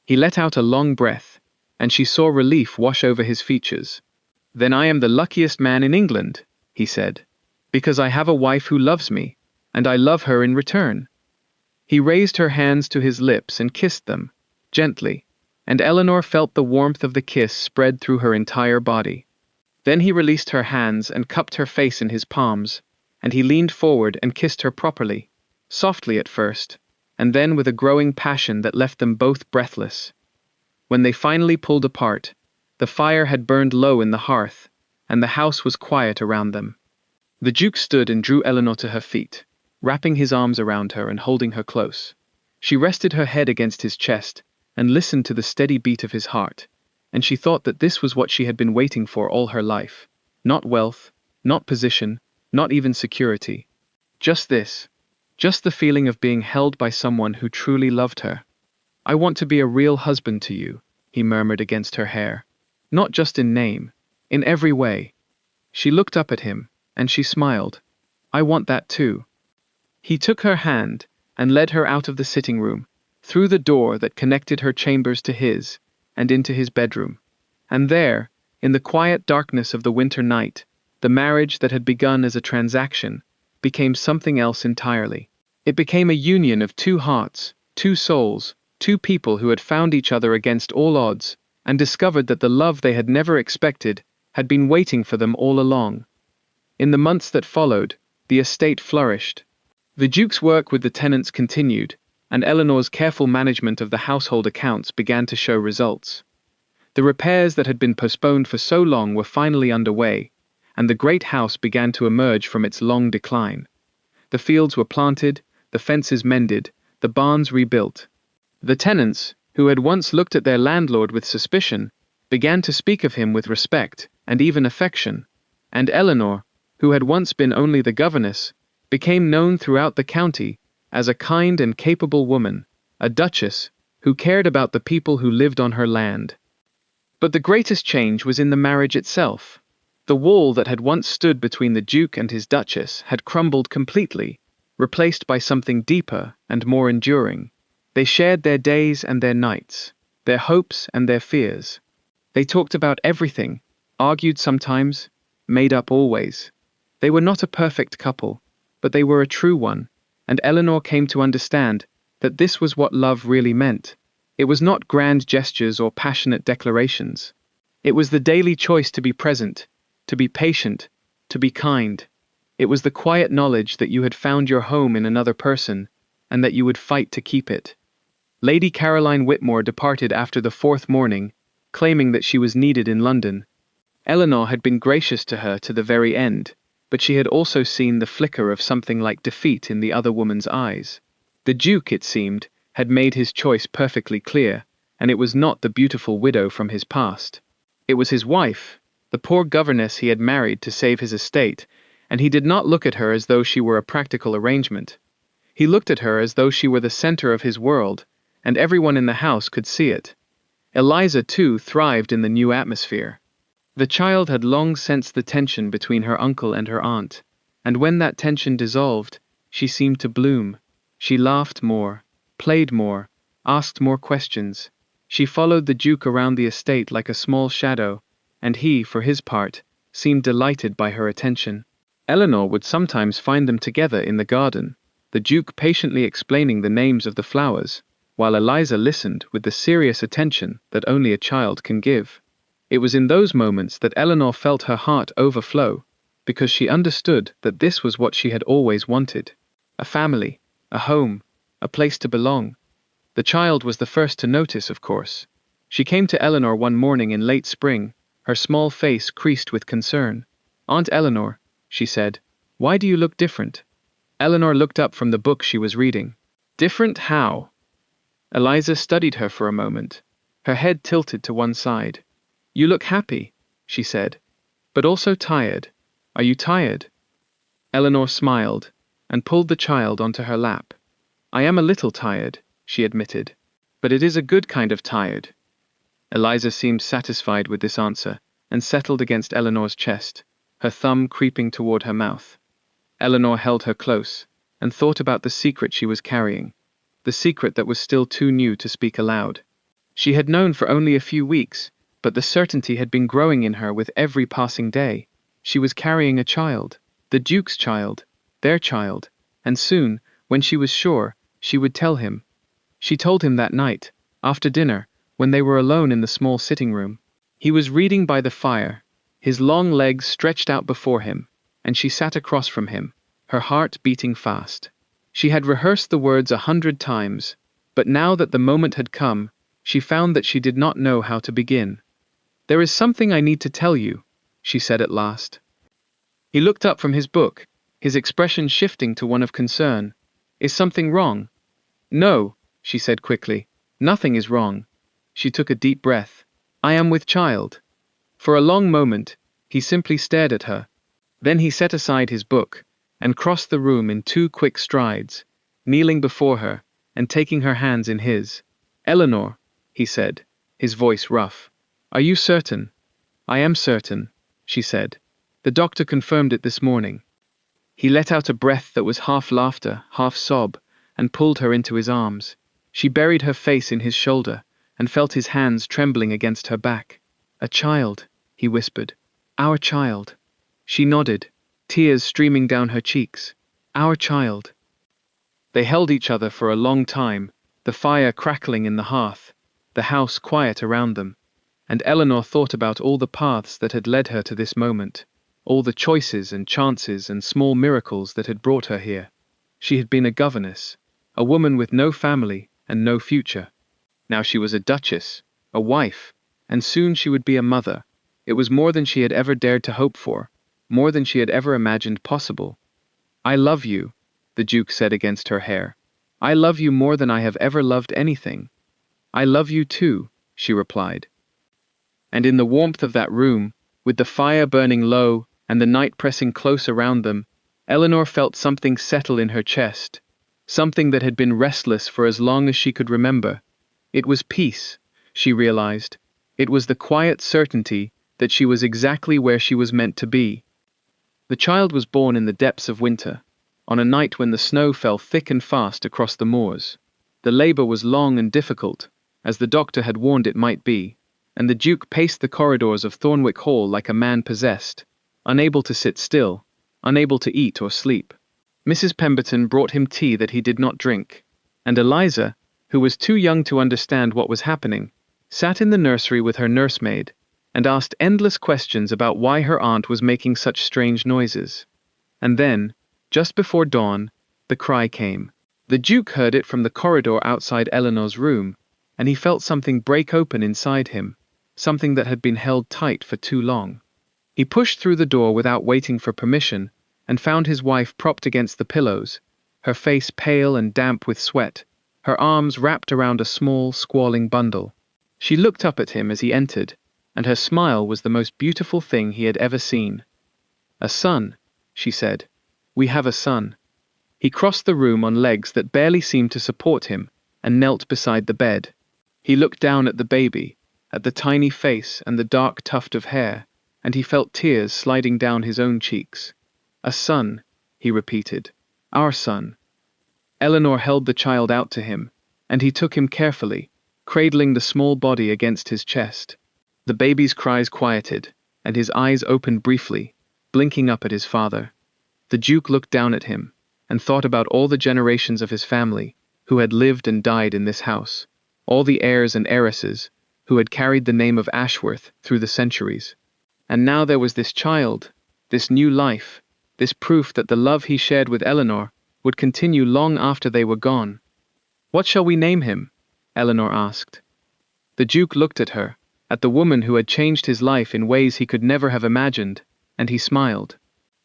A: He let out a long breath, and she saw relief wash over his features. "Then I am the luckiest man in England," he said, "because I have a wife who loves me, and I love her in return." He raised her hands to his lips and kissed them, gently, and Eleanor felt the warmth of the kiss spread through her entire body. Then he released her hands and cupped her face in his palms, and he leaned forward and kissed her properly, softly at first, and then with a growing passion that left them both breathless. When they finally pulled apart, the fire had burned low in the hearth, and the house was quiet around them. The Duke stood and drew Eleanor to her feet, wrapping his arms around her and holding her close. She rested her head against his chest and listened to the steady beat of his heart, and she thought that this was what she had been waiting for all her life. Not wealth, not position, not even security. Just this. Just the feeling of being held by someone who truly loved her. "I want to be a real husband to you," he murmured against her hair. "Not just in name, in every way." She looked up at him, and she smiled. "I want that too." He took her hand and led her out of the sitting room, through the door that connected her chambers to his, and into his bedroom. And there, in the quiet darkness of the winter night, the marriage that had begun as a transaction became something else entirely. It became a union of two hearts, two souls, two people who had found each other against all odds, and discovered that the love they had never expected had been waiting for them all along. In the months that followed, the estate flourished. The Duke's work with the tenants continued, and Eleanor's careful management of the household accounts began to show results. The repairs that had been postponed for so long were finally underway, and the great house began to emerge from its long decline. The fields were planted, the fences mended, the barns rebuilt. The tenants, who had once looked at their landlord with suspicion, began to speak of him with respect and even affection, and Eleanor, who had once been only the governess, became known throughout the county as a kind and capable woman, a duchess, who cared about the people who lived on her land. But the greatest change was in the marriage itself. The wall that had once stood between the Duke and his Duchess had crumbled completely, replaced by something deeper and more enduring. They shared their days and their nights, their hopes and their fears. They talked about everything, argued sometimes, made up always. They were not a perfect couple, but they were a true one, and Eleanor came to understand that this was what love really meant. It was not grand gestures or passionate declarations. It was the daily choice to be present, to be patient, to be kind. It was the quiet knowledge that you had found your home in another person, and that you would fight to keep it. Lady Caroline Whitmore departed after the fourth morning, claiming that she was needed in London. Eleanor had been gracious to her to the very end, but she had also seen the flicker of something like defeat in the other woman's eyes. The Duke, it seemed, had made his choice perfectly clear, and it was not the beautiful widow from his past. It was his wife, the poor governess he had married to save his estate, and he did not look at her as though she were a practical arrangement. He looked at her as though she were the center of his world, and everyone in the house could see it. Eliza, too, thrived in the new atmosphere. The child had long sensed the tension between her uncle and her aunt, and when that tension dissolved, she seemed to bloom. She laughed more, played more, asked more questions. She followed the Duke around the estate like a small shadow, and he, for his part, seemed delighted by her attention. Eleanor would sometimes find them together in the garden, the Duke patiently explaining the names of the flowers, while Eliza listened with the serious attention that only a child can give. It was in those moments that Eleanor felt her heart overflow, because she understood that this was what she had always wanted. A family, a home, a place to belong. The child was the first to notice, of course. She came to Eleanor one morning in late spring, her small face creased with concern. "Aunt Eleanor," she said, "why do you look different?" Eleanor looked up from the book she was reading. "Different how?" Eliza studied her for a moment, her head tilted to one side. "You look happy," she said, "but also tired. Are you tired?" Eleanor smiled, and pulled the child onto her lap. "I am a little tired," she admitted, "but it is a good kind of tired." Eliza seemed satisfied with this answer, and settled against Eleanor's chest, her thumb creeping toward her mouth. Eleanor held her close, and thought about the secret she was carrying, the secret that was still too new to speak aloud. She had known for only a few weeks, but the certainty had been growing in her with every passing day. She was carrying a child, the Duke's child, their child, and soon, when she was sure, she would tell him. She told him that night, after dinner, when they were alone in the small sitting room. He was reading by the fire, his long legs stretched out before him, and she sat across from him, her heart beating fast. She had rehearsed the words 100 times, but now that the moment had come, she found that she did not know how to begin. "There is something I need to tell you," she said at last. He looked up from his book, his expression shifting to one of concern. "Is something wrong?" "No," she said quickly. "Nothing is wrong." She took a deep breath. "I am with child." For a long moment, he simply stared at her. Then he set aside his book, and crossed the room in 2 quick strides, kneeling before her, and taking her hands in his. "Eleanor," he said, his voice rough. "Are you certain?" "I am certain," she said. "The doctor confirmed it this morning." He let out a breath that was half laughter, half sob, and pulled her into his arms. She buried her face in his shoulder, and felt his hands trembling against her back. "A child," he whispered. "Our child." She nodded, tears streaming down her cheeks. "Our child." They held each other for a long time, the fire crackling in the hearth, the house quiet around them, and Eleanor thought about all the paths that had led her to this moment, all the choices and chances and small miracles that had brought her here. She had been a governess, a woman with no family and no future. Now she was a duchess, a wife, and soon she would be a mother. It was more than she had ever dared to hope for, more than she had ever imagined possible. "I love you," the Duke said against her hair. "I love you more than I have ever loved anything." "I love you too," she replied. And in the warmth of that room, with the fire burning low and the night pressing close around them, Eleanor felt something settle in her chest, something that had been restless for as long as she could remember. It was peace, she realized. It was the quiet certainty that she was exactly where she was meant to be. The child was born in the depths of winter, on a night when the snow fell thick and fast across the moors. The labor was long and difficult, as the doctor had warned it might be, and the Duke paced the corridors of Thornwick Hall like a man possessed, unable to sit still, unable to eat or sleep. Mrs. Pemberton brought him tea that he did not drink, and Eliza, who was too young to understand what was happening, sat in the nursery with her nursemaid, and asked endless questions about why her aunt was making such strange noises. And then, just before dawn, the cry came. The Duke heard it from the corridor outside Eleanor's room, and he felt something break open inside him, something that had been held tight for too long. He pushed through the door without waiting for permission, and found his wife propped against the pillows, her face pale and damp with sweat, her arms wrapped around a small, squalling bundle. She looked up at him as he entered, and her smile was the most beautiful thing he had ever seen. "A son," she said. "We have a son." He crossed the room on legs that barely seemed to support him, and knelt beside the bed. He looked down at the baby, at the tiny face and the dark tuft of hair, and he felt tears sliding down his own cheeks. "A son," he repeated. "Our son." Eleanor held the child out to him, and he took him carefully, cradling the small body against his chest. The baby's cries quieted, and his eyes opened briefly, blinking up at his father. The Duke looked down at him, and thought about all the generations of his family, who had lived and died in this house, all the heirs and heiresses, who had carried the name of Ashworth through the centuries. And now there was this child, this new life, this proof that the love he shared with Eleanor would continue long after they were gone. "What shall we name him?" Eleanor asked. The Duke looked at her, at the woman who had changed his life in ways he could never have imagined, and he smiled.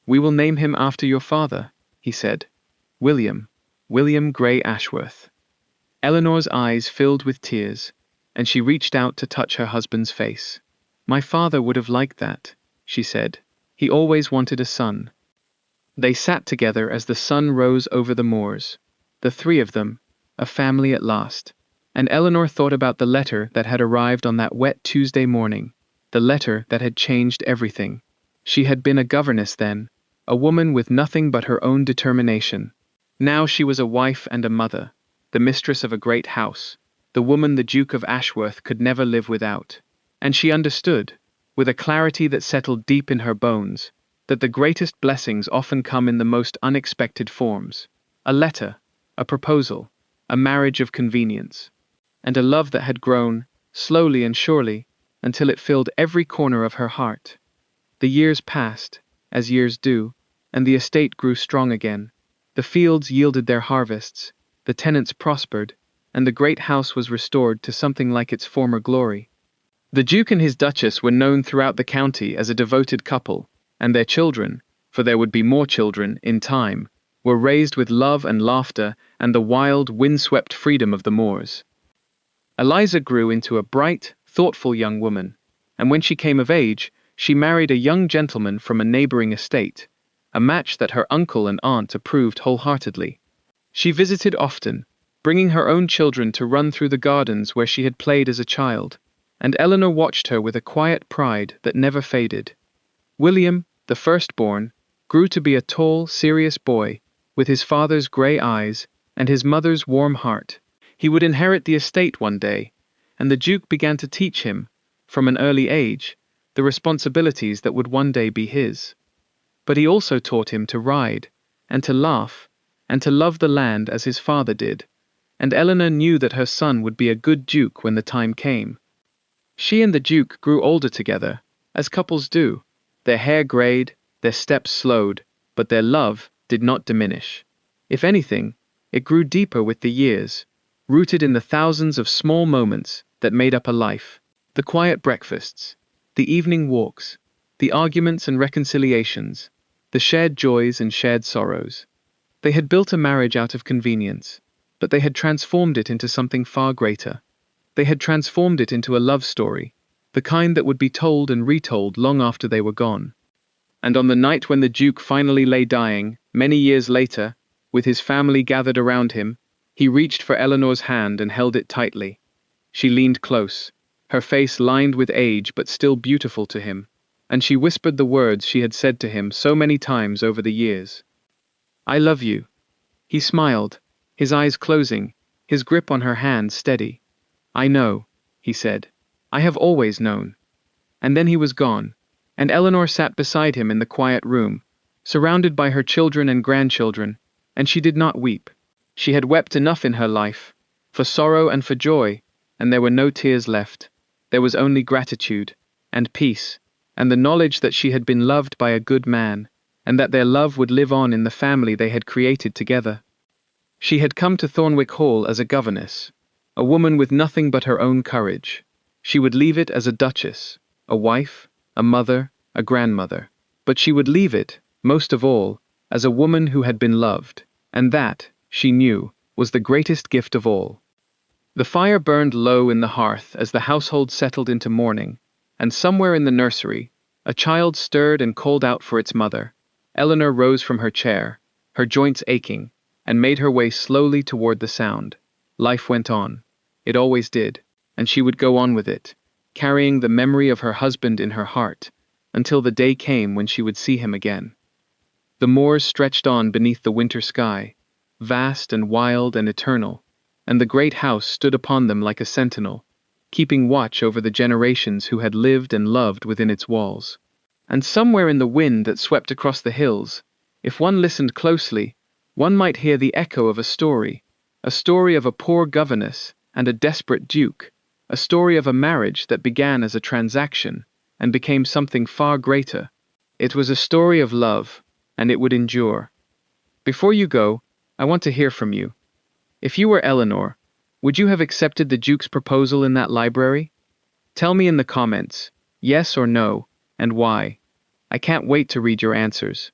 A: "We will name him after your father," he said. William Grey Ashworth." Eleanor's eyes filled with tears, and she reached out to touch her husband's face. "My father would have liked that," she said. "He always wanted a son." They sat together as the sun rose over the moors, the three of them, a family at last. And Eleanor thought about the letter that had arrived on that wet Tuesday morning, the letter that had changed everything. She had been a governess then, a woman with nothing but her own determination. Now she was a wife and a mother, the mistress of a great house, the woman the Duke of Ashworth could never live without. And she understood, with a clarity that settled deep in her bones, that the greatest blessings often come in the most unexpected forms. A letter, a proposal, a marriage of convenience, and a love that had grown, slowly and surely, until it filled every corner of her heart. The years passed, as years do, and the estate grew strong again. The fields yielded their harvests, the tenants prospered, and the great house was restored to something like its former glory. The Duke and his Duchess were known throughout the county as a devoted couple, and their children, for there would be more children in time, were raised with love and laughter and the wild, wind-swept freedom of the moors. Eliza grew into a bright, thoughtful young woman, and when she came of age, she married a young gentleman from a neighboring estate, a match that her uncle and aunt approved wholeheartedly. She visited often, bringing her own children to run through the gardens where she had played as a child, and Eleanor watched her with a quiet pride that never faded. William, the firstborn, grew to be a tall, serious boy, with his father's grey eyes and his mother's warm heart. He would inherit the estate one day, and the Duke began to teach him, from an early age, the responsibilities that would one day be his. But he also taught him to ride, and to laugh, and to love the land as his father did, and Eleanor knew that her son would be a good Duke when the time came. She and the Duke grew older together, as couples do. Their hair greyed, their steps slowed, but their love did not diminish. If anything, it grew deeper with the years, rooted in the thousands of small moments that made up a life. The quiet breakfasts, the evening walks, the arguments and reconciliations, the shared joys and shared sorrows. They had built a marriage out of convenience, but they had transformed it into something far greater. They had transformed it into a love story, the kind that would be told and retold long after they were gone. And on the night when the Duke finally lay dying, many years later, with his family gathered around him, he reached for Eleanor's hand and held it tightly. She leaned close, her face lined with age but still beautiful to him, and she whispered the words she had said to him so many times over the years. "I love you." He smiled, his eyes closing, his grip on her hand steady. "I know," he said. "I have always known." And then he was gone, and Eleanor sat beside him in the quiet room, surrounded by her children and grandchildren, and she did not weep. She had wept enough in her life, for sorrow and for joy, and there were no tears left. There was only gratitude, and peace, and the knowledge that she had been loved by a good man, and that their love would live on in the family they had created together. She had come to Thornwick Hall as a governess, a woman with nothing but her own courage. She would leave it as a duchess, a wife, a mother, a grandmother. But she would leave it, most of all, as a woman who had been loved, and that, she knew, was the greatest gift of all. The fire burned low in the hearth as the household settled into mourning, and somewhere in the nursery, a child stirred and called out for its mother. Eleanor rose from her chair, her joints aching, and made her way slowly toward the sound. Life went on. It always did, and she would go on with it, carrying the memory of her husband in her heart, until the day came when she would see him again. The moors stretched on beneath the winter sky, vast and wild and eternal, and the great house stood upon them like a sentinel, keeping watch over the generations who had lived and loved within its walls. And somewhere in the wind that swept across the hills, If one listened closely, one might hear the echo of a story of a poor governess and a desperate duke, a story of a marriage that began as a transaction and became something far greater. It was a story of love, and it would endure. Before you go, I want to hear from you. If you were Eleanor, would you have accepted the Duke's proposal in that library? Tell me in the comments, yes or no, and why. I can't wait to read your answers.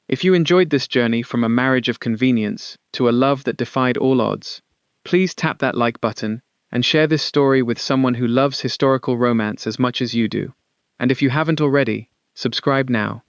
A: If you enjoyed this journey from a marriage of convenience to a love that defied all odds, please tap that like button and share this story with someone who loves historical romance as much as you do. And if you haven't already, subscribe now.